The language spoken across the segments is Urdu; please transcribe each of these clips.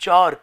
4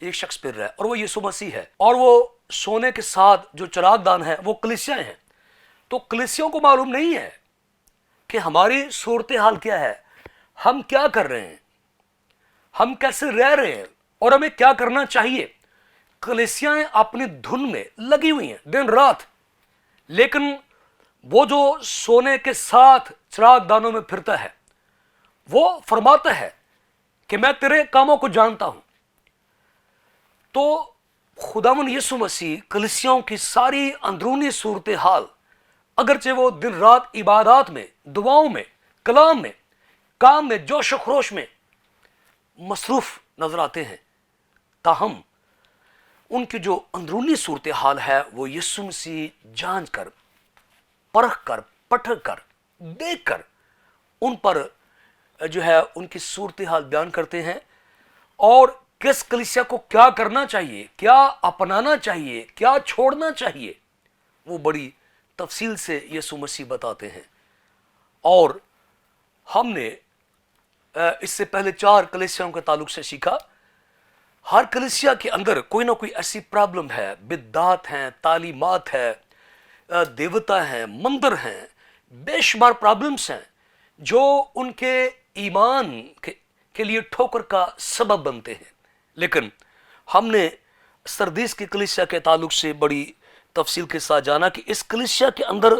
ایک شخص پھر رہا ہے اور وہ یسوع مسیح ہے، اور وہ سونے کے ساتھ جو چراغ دان ہے وہ کلیسیاں ہیں۔ تو کلیسیوں کو معلوم نہیں ہے کہ ہماری صورتحال کیا ہے، ہم کیا کر رہے ہیں، ہم کیسے رہ رہے ہیں اور ہمیں کیا کرنا چاہیے۔ کلیسیاں اپنی دھن میں لگی ہوئی ہیں دن رات، لیکن وہ جو سونے کے ساتھ چراغ دانوں میں پھرتا ہے وہ فرماتا ہے کہ میں تیرے کاموں کو جانتا ہوں۔ تو خداوند یسوع مسیح کلیسیوں کی ساری اندرونی صورتحال، اگرچہ وہ دن رات عبادات میں، دعاؤں میں، کلام میں، کام میں، جوش و خروش میں مصروف نظر آتے ہیں، تاہم ان کی جو اندرونی صورتحال ہے وہ یسوع مسیح جانچ کر، پرکھ کر، پٹھ کر، دیکھ کر ان پر جو ہے ان کی صورتحال بیان کرتے ہیں، اور کس کلیسیا کو کیا کرنا چاہیے، کیا اپنانا چاہیے، کیا چھوڑنا چاہیے، وہ بڑی تفصیل سے یسوع مسیح بتاتے ہیں۔ اور ہم نے اس سے پہلے 4 کلیسیاؤں کے تعلق سے سیکھا۔ ہر کلیسیا کے اندر کوئی نہ کوئی ایسی پرابلم ہے، بدعات ہیں، تعلیمات ہے، دیوتا ہیں، مندر ہیں، بے شمار پرابلمس ہیں جو ان کے ایمان کے لیے ٹھوکر کا سبب بنتے ہیں۔ لیکن ہم نے سردیس کی کلیسیا کے تعلق سے بڑی تفصیل کے ساتھ جانا کہ اس کلیسیا کے اندر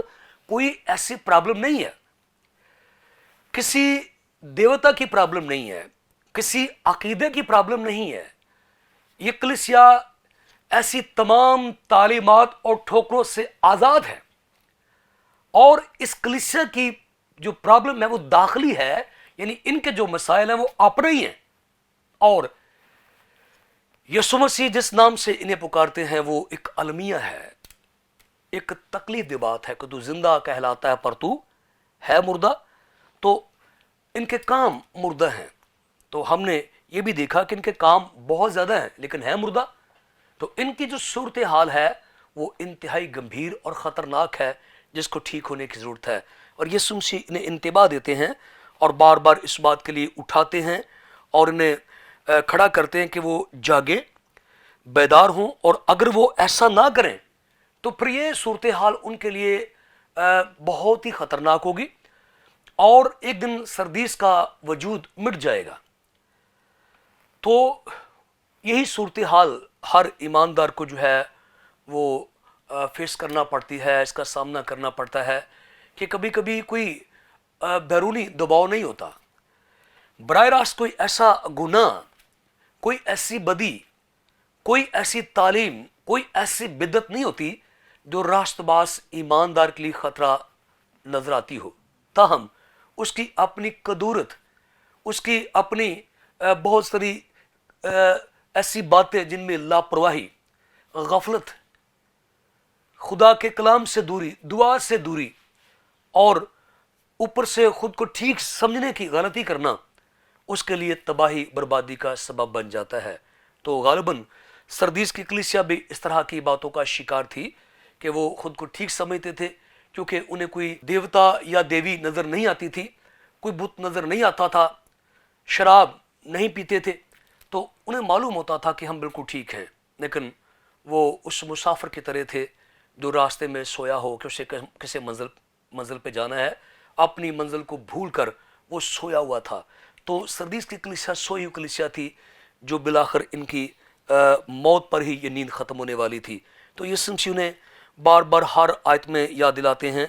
کوئی ایسی پرابلم نہیں ہے، کسی دیوتا کی پرابلم نہیں ہے، کسی عقیدے کی پرابلم نہیں ہے۔ یہ کلیسیا ایسی تمام تعلیمات اور ٹھوکروں سے آزاد ہے، اور اس کلیسیا کی جو پرابلم ہے وہ داخلی ہے، یعنی ان کے جو مسائل ہیں وہ اپنے ہی ہیں، اور یسوع مسیح جس نام سے انہیں پکارتے ہیں وہ ایک المیہ ہے، ایک تقلید بات ہے کہ تو زندہ کہلاتا ہے پر تو ہے مردہ۔ تو ان کے کام مردہ ہیں، تو ہم نے یہ بھی دیکھا کہ ان کے کام بہت زیادہ ہیں لیکن ہے مردہ۔ تو ان کی جو صورتحال ہے وہ انتہائی گمبھیر اور خطرناک ہے، جس کو ٹھیک ہونے کی ضرورت ہے، اور یسوع مسیح انہیں انتباہ دیتے ہیں اور بار بار اس بات کے لیے اٹھاتے ہیں اور انہیں کھڑا کرتے ہیں کہ وہ جاگیں، بیدار ہوں، اور اگر وہ ایسا نہ کریں تو پھر یہ صورتحال ان کے لیے بہت ہی خطرناک ہوگی، اور ایک دن سردیس کا وجود مٹ جائے گا۔ تو یہی صورتحال ہر ایماندار کو جو ہے وہ فیس کرنا پڑتی ہے، اس کا سامنا کرنا پڑتا ہے کہ کبھی کبھی کوئی بیرونی دباؤ نہیں ہوتا، براہ راست کوئی ایسا گناہ، کوئی ایسی بدی، کوئی ایسی تعلیم، کوئی ایسی بدعت نہیں ہوتی جو راست باز ایماندار کے لیے خطرہ نظر آتی ہو، تاہم اس کی اپنی کدورت، اس کی اپنی بہت ساری ایسی باتیں جن میں لاپرواہی، غفلت، خدا کے کلام سے دوری، دعا سے دوری، اور اوپر سے خود کو ٹھیک سمجھنے کی غلطی کرنا اس کے لیے تباہی بربادی کا سبب بن جاتا ہے۔ تو غالباً سردیس کی کلیسیا بھی اس طرح کی باتوں کا شکار تھی کہ وہ خود کو ٹھیک سمجھتے تھے، کیونکہ انہیں کوئی دیوتا یا دیوی نظر نہیں آتی تھی، کوئی بت نظر نہیں آتا تھا، شراب نہیں پیتے تھے، تو انہیں معلوم ہوتا تھا کہ ہم بالکل ٹھیک ہیں، لیکن وہ اس مسافر کی طرح تھے جو راستے میں سویا ہو کہ اسے کسی منزل پہ جانا ہے، اپنی منزل کو بھول کر وہ سویا ہوا تھا۔ تو سردیس کی کلیسیا سوئی ہوئی کلیسیا تھی جو بالآخر ان کی موت پر ہی یہ نیند ختم ہونے والی تھی۔ تو یہ سمسی انہیں بار بار ہر آیت میں یاد دلاتے ہیں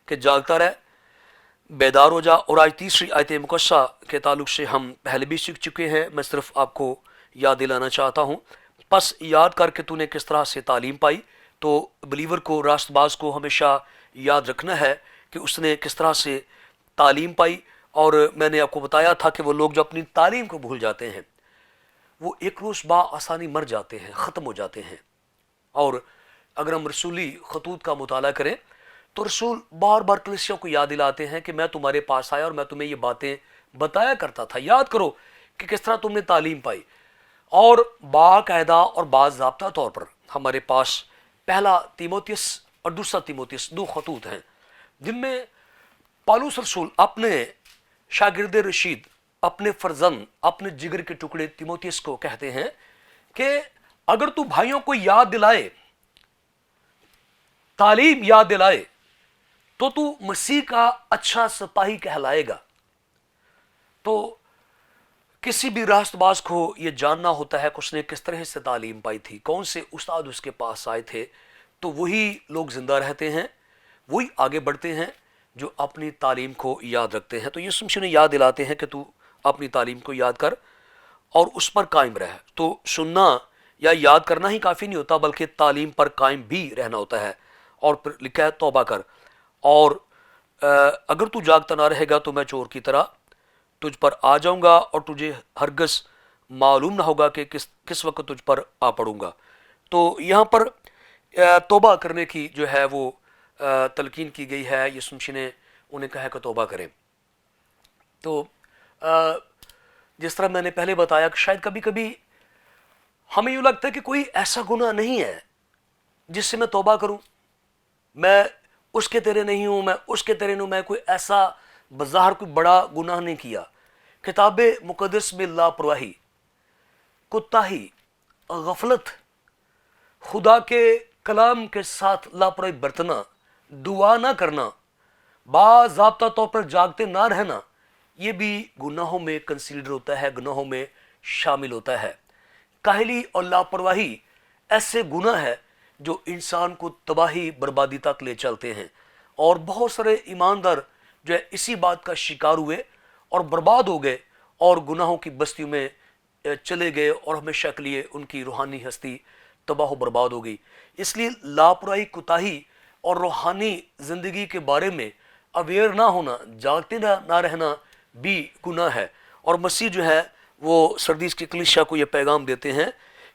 کہ جاگتا رہ، بیدار ہو جا۔ اور آج تیسری آیت مقدسہ کے تعلق سے ہم پہلے بھی سیکھ چکے ہیں، میں صرف آپ کو یاد دلانا چاہتا ہوں۔ پس یاد کر کے تو نے کس طرح سے تعلیم پائی۔ تو بلیور کو، راست باز کو ہمیشہ یاد رکھنا ہے کہ اس نے کس طرح سے تعلیم پائی، اور میں نے آپ کو بتایا تھا کہ وہ لوگ جو اپنی تعلیم کو بھول جاتے ہیں وہ ایک روز آسانی مر جاتے ہیں، ختم ہو جاتے ہیں۔ اور اگر ہم رسولی خطوط کا مطالعہ کریں تو رسول بار بار کلیسیوں کو یاد دلاتے ہیں کہ میں تمہارے پاس آیا اور میں تمہیں یہ باتیں بتایا کرتا تھا، یاد کرو کہ کس طرح تم نے تعلیم پائی۔ اور باقاعدہ اور باضابطہ طور پر ہمارے پاس پہلا تیموتیس اور دوسرا تیموتیس 2 خطوط ہیں، جن میں پالوس رسول اپنے شاگرد رشید، اپنے فرزند، اپنے جگر کے ٹکڑے تیموتیس کو کہتے ہیں کہ اگر تو بھائیوں کو یاد دلائے، تعلیم یاد دلائے، تو مسیح کا اچھا سپاہی کہلائے گا۔ تو کسی بھی راست باز کو یہ جاننا ہوتا ہے کہ اس نے کس طرح سے تعلیم پائی تھی، کون سے استاد اس کے پاس آئے تھے، تو وہی لوگ زندہ رہتے ہیں، وہی آگے بڑھتے ہیں جو اپنی تعلیم کو یاد رکھتے ہیں۔ تو یسوع مسیح نے یاد دلاتے ہیں کہ تو اپنی تعلیم کو یاد کر اور اس پر قائم رہ۔ تو سننا یا یاد کرنا ہی کافی نہیں ہوتا، بلکہ تعلیم پر قائم بھی رہنا ہوتا ہے۔ اور پھر لکھا ہے توبہ کر، اور اگر تو جاگتا نہ رہے گا تو میں چور کی طرح تجھ پر آ جاؤں گا، اور تجھے ہرگز معلوم نہ ہوگا کہ کس وقت تجھ پر آ پڑوں گا۔ تو یہاں پر توبہ کرنے کی جو ہے وہ تلقین کی گئی ہے۔ یسوع مسیح نے انہیں کہا کہ توبہ کریں۔ تو جس طرح میں نے پہلے بتایا کہ شاید کبھی کبھی ہمیں یوں لگتا ہے کہ کوئی ایسا گناہ نہیں ہے جس سے میں توبہ کروں، میں اس کے تیرے نہیں ہوں، میں اس کے تیرے نہیں ہوں، میں کوئی ایسا بظاہر کوئی بڑا گناہ نہیں کیا۔ کتاب مقدس میں لاپرواہی، کوتاہی، غفلت، خدا کے کلام کے ساتھ لاپرواہی برتنا، دعا نہ کرنا، باضابطہ طور پر جاگتے نہ رہنا، یہ بھی گناہوں میں کنسیڈر ہوتا ہے، گناہوں میں شامل ہوتا ہے۔ کاہلی اور لاپرواہی ایسے گناہ ہے جو انسان کو تباہی بربادی تک لے چلتے ہیں، اور بہت سارے ایماندار جو ہے اسی بات کا شکار ہوئے اور برباد ہو گئے اور گناہوں کی بستیوں میں چلے گئے، اور ہمیشہ کے لیے ان کی روحانی ہستی تباہ و برباد ہو گئی۔ اس لیے لاپرواہی، کوتاہی اور روحانی زندگی کے بارے میں اویئر نہ ہونا، جاگتے نہ رہنا بھی گناہ ہے۔ اور مسیح جو ہے وہ سردیس کی کلیسیا کو یہ پیغام دیتے ہیں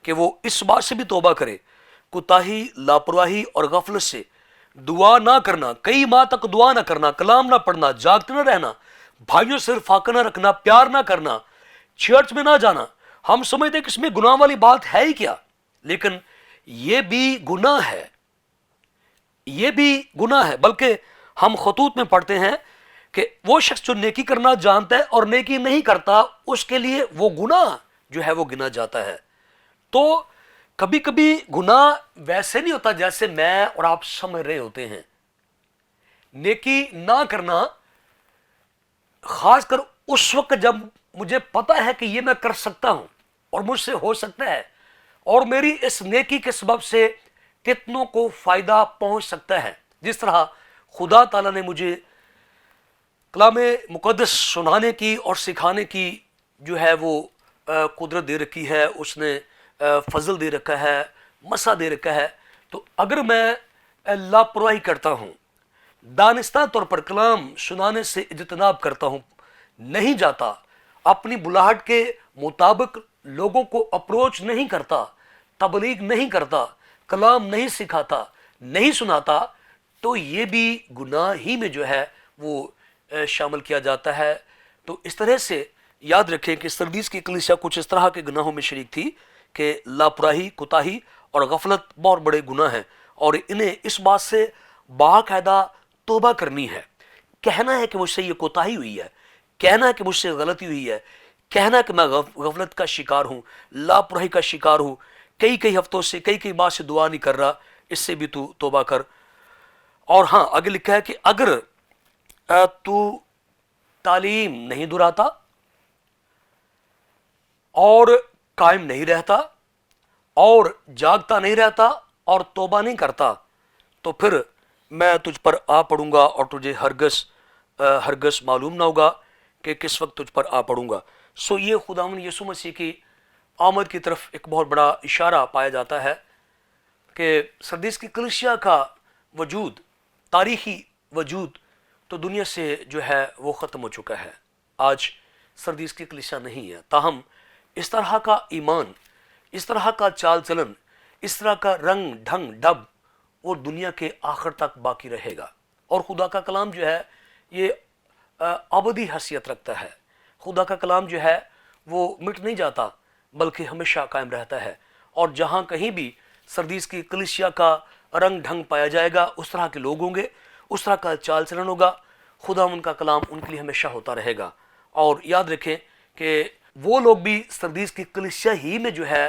کہ وہ اس بات سے بھی توبہ کرے، کوتاہی، لاپرواہی اور غفلت سے، دعا نہ کرنا، کئی ماہ تک دعا نہ کرنا، کلام نہ پڑھنا، جاگتے نہ رہنا، بھائیوں سے فاقہ نہ رکھنا، پیار نہ کرنا، چرچ میں نہ جانا۔ ہم سمجھتے کہ اس میں گناہ والی بات ہے ہی کیا، لیکن یہ بھی گناہ ہے، یہ بھی گناہ ہے۔ بلکہ ہم خطوط میں پڑھتے ہیں کہ وہ شخص جو نیکی کرنا جانتا ہے اور نیکی نہیں کرتا، اس کے لیے وہ گناہ جو ہے وہ گنا جاتا ہے۔ تو کبھی کبھی گناہ ویسے نہیں ہوتا جیسے میں اور آپ سمجھ رہے ہوتے ہیں۔ نیکی نہ کرنا خاص کر اس وقت جب مجھے پتا ہے کہ یہ میں کر سکتا ہوں اور مجھ سے ہو سکتا ہے، اور میری اس نیکی کے سبب سے کتنوں کو فائدہ پہنچ سکتا ہے۔ جس طرح خدا تعالیٰ نے مجھے کلام مقدس سنانے کی اور سکھانے کی جو ہے وہ قدرت دے رکھی ہے، اس نے فضل دے رکھا ہے، مسا دے رکھا ہے۔ تو اگر میں لاپرواہی کرتا ہوں، دانستہ طور پر کلام سنانے سے اجتناب کرتا ہوں، نہیں جاتا، اپنی بلاہٹ کے مطابق لوگوں کو اپروچ نہیں کرتا، تبلیغ نہیں کرتا، کلام نہیں سکھاتا، نہیں سناتا، تو یہ بھی گناہ ہی میں جو ہے وہ شامل کیا جاتا ہے۔ تو اس طرح سے یاد رکھیں کہ سردیس کی کلیسیا کچھ اس طرح کے گناہوں میں شریک تھی کہ لاپرواہی، کوتاہی اور غفلت بہت بڑے گناہ ہیں، اور انہیں اس بات سے باقاعدہ توبہ کرنی ہے۔ کہنا ہے کہ مجھ سے یہ کوتاہی ہوئی ہے، کہنا ہے کہ مجھ سے غلطی ہوئی ہے، کہنا ہے کہ میں غفلت کا شکار ہوں، لاپرواہی کا شکار ہوں، کئی ہفتوں سے، کئی ماہ سے دعا نہیں کر رہا، اس سے بھی تو توبہ کر۔ اور ہاں آگے لکھا ہے کہ اگر تو تعلیم نہیں دہراتا اور قائم نہیں رہتا اور جاگتا نہیں رہتا اور توبہ نہیں کرتا، تو پھر میں تجھ پر آ پڑوں گا اور تجھے ہرگز معلوم نہ ہوگا کہ کس وقت تجھ پر آ پڑوں گا۔ سو یہ خداوند یسوع مسیح کی آمد کی طرف ایک بہت بڑا اشارہ پایا جاتا ہے کہ سردیس کی کلیسیا کا وجود، تاریخی وجود تو دنیا سے جو ہے وہ ختم ہو چکا ہے۔ آج سردیس کی کلیسیا نہیں ہے، تاہم اس طرح کا ایمان، اس طرح کا چال چلن، اس طرح کا رنگ ڈھنگ ڈب وہ دنیا کے آخر تک باقی رہے گا۔ اور خدا کا کلام جو ہے یہ ابدی حیثیت رکھتا ہے۔ خدا کا کلام جو ہے وہ مٹ نہیں جاتا بلکہ ہمیشہ قائم رہتا ہے، اور جہاں کہیں بھی سردیس کی کلیسیا کا رنگ ڈھنگ پایا جائے گا، اس طرح کے لوگ ہوں گے، اس طرح کا چال چلن ہوگا، خدا ان کا کلام ان کے لیے ہمیشہ ہوتا رہے گا۔ اور یاد رکھیں کہ وہ لوگ بھی سردیس کی کلیسیا ہی میں جو ہے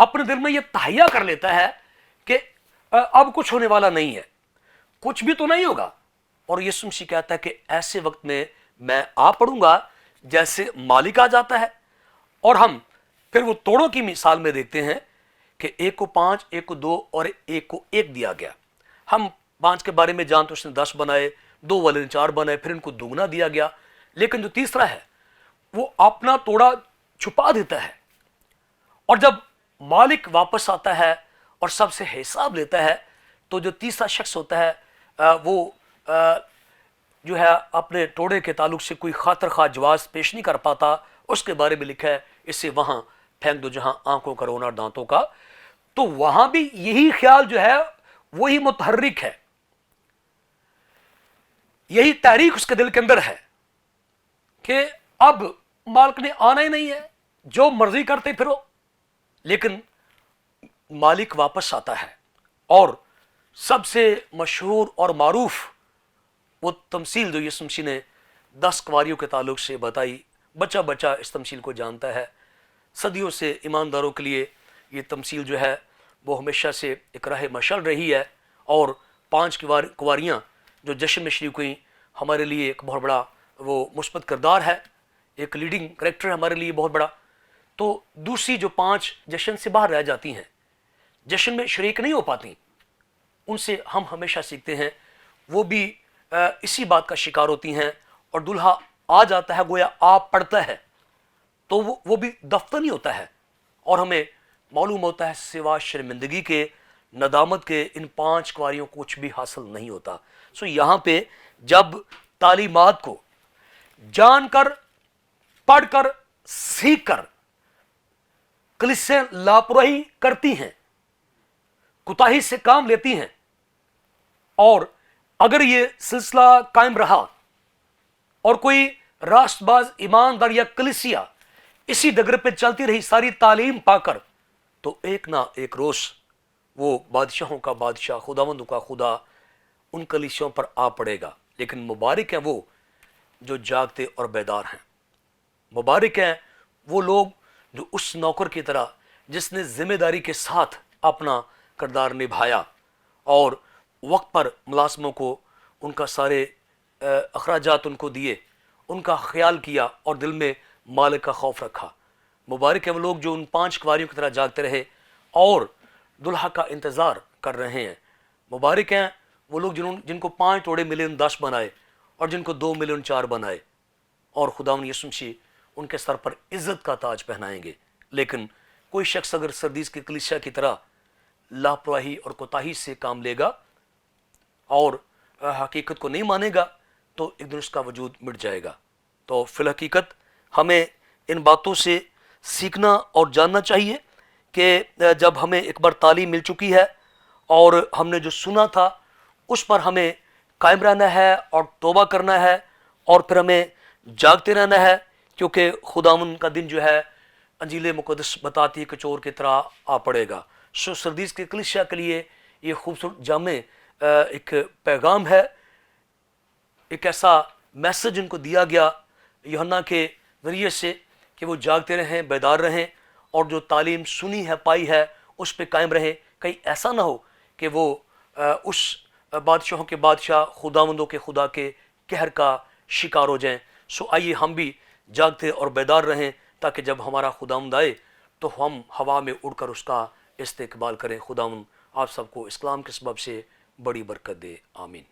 اپنے دل میں یہ تہیہ کر لیتا ہے کہ اب کچھ ہونے والا نہیں ہے، کچھ بھی تو نہیں ہوگا، اور یسوع مسیح کہتا ہے کہ ایسے وقت میں آ پڑوں گا جیسے مالک آ جاتا ہے۔ اور ہم پھر وہ توڑوں کی مثال میں دیکھتے ہیں کہ ایک کو 5، ایک کو 2 اور ایک کو 1 دیا گیا۔ ہم 5 کے بارے میں جانتے اس نے 10 بنائے، 2 والے نے 4 بنائے، پھر ان کو دگنا دیا گیا۔ لیکن جو تیسرا ہے وہ اپنا توڑا چھپا دیتا ہے، اور جب مالک واپس آتا ہے اور سب سے حساب لیتا ہے تو جو تیسرا شخص ہوتا ہے وہ جو ہے اپنے توڑے کے تعلق سے کوئی خاطر خواہ جواز پیش نہیں کر پاتا۔ اس کے بارے میں لکھا ہے اسے وہاں پھینک دو جہاں آنکھوں کا رونا دانتوں کا۔ تو وہاں بھی یہی خیال جو ہے وہی متحرک ہے، یہی تحریک اس کے دل کے اندر ہے کہ اب مالک نے آنا ہی نہیں ہے، جو مرضی کرتے پھرو۔ لیکن مالک واپس آتا ہے، اور سب سے مشہور اور معروف وہ تمثیل جو یسوع مسیح نے 10 کنواریوں کے تعلق سے بتائی، بچہ بچہ اس تمثیل کو جانتا ہے۔ صدیوں سے ایمانداروں کے لیے یہ تمثیل جو ہے وہ ہمیشہ سے ایک راہ مشعل رہی ہے، اور 5 کنواریاں جو جشن میں شریک ہوئیں ہمارے لیے ایک بہت بڑا وہ مثبت کردار ہے، ایک لیڈنگ کریکٹر ہمارے لیے بہت بڑا۔ تو دوسری جو 5 جشن سے باہر رہ جاتی ہیں، جشن میں شریک نہیں ہو پاتی، ان سے ہم ہمیشہ سیکھتے ہیں، وہ بھی اسی بات کا شکار ہوتی ہیں، اور دلہا آ جاتا ہے گویا آپ پڑھتا ہے تو وہ بھی دفتر نہیں ہوتا ہے، اور ہمیں معلوم ہوتا ہے سوا شرمندگی کے، ندامت کے، ان 5 کنواریوں کو کچھ بھی حاصل نہیں ہوتا۔ سو یہاں پہ جب تعلیمات کو جان کر، پڑھ کر، سیکھ کر کلیسیاں لاپرواہی کرتی ہیں، کوتاہی سے کام لیتی ہیں، اور اگر یہ سلسلہ قائم رہا اور کوئی راست باز ایماندار یا کلیسیا اسی ڈگر پہ چلتی رہی ساری تعلیم پا کر، تو ایک نہ ایک روز وہ بادشاہوں کا بادشاہ، خداوندوں کا خدا ان کلیسیوں پر آ پڑے گا۔ لیکن مبارک ہیں وہ جو جاگتے اور بیدار ہیں، مبارک ہیں وہ لوگ جو اس نوکر کی طرح جس نے ذمہ داری کے ساتھ اپنا کردار نبھایا، اور وقت پر ملازموں کو ان کا سارے اخراجات ان کو دیے، ان کا خیال کیا، اور دل میں مالک کا خوف رکھا۔ مبارک ہے وہ لوگ جو ان 5 کنواریوں کی طرح جاگتے رہے اور دلہا کا انتظار کر رہے ہیں۔ مبارک ہیں وہ لوگ جن کو 5 توڑے ملے، 10 بنائے، اور جن کو 2 ملے 4 بنائے، اور خداوند یسوع مسیح ان کے سر پر عزت کا تاج پہنائیں گے۔ لیکن کوئی شخص اگر سردیس کی کلیسیا کی طرح لاپرواہی اور کوتاہی سے کام لے گا اور حقیقت کو نہیں مانے گا تو ایک دن اس کا وجود مٹ جائے گا۔ تو فی الحقیقت ہمیں ان باتوں سے سیکھنا اور جاننا چاہیے کہ جب ہمیں ایک بار تعلیم مل چکی ہے اور ہم نے جو سنا تھا اس پر ہمیں قائم رہنا ہے اور توبہ کرنا ہے، اور پھر ہمیں جاگتے رہنا ہے، کیونکہ خداوند کا دن جو ہے انجیل مقدس بتاتی ہے کہ چور کی طرح آ پڑے گا۔ سو سردیس کی کلیسیا کے لیے یہ خوبصورت جامع ایک پیغام ہے، ایک ایسا میسج ان کو دیا گیا یوحنا کے ذریعے سے کہ وہ جاگتے رہیں، بیدار رہیں، اور جو تعلیم سنی ہے، پائی ہے، اس پہ قائم رہیں۔ کہیں ایسا نہ ہو کہ وہ اس بادشاہوں کے بادشاہ، خداوندوں کے خدا کے قہر کا شکار ہو جائیں۔ سو آئیے ہم بھی جاگتے اور بیدار رہیں، تاکہ جب ہمارا خداوند آئے تو ہم ہوا میں اڑ کر اس کا استقبال کریں۔ خداوند آپ سب کو اس کلام کے سبب سے بڑی برکت دے، آمین۔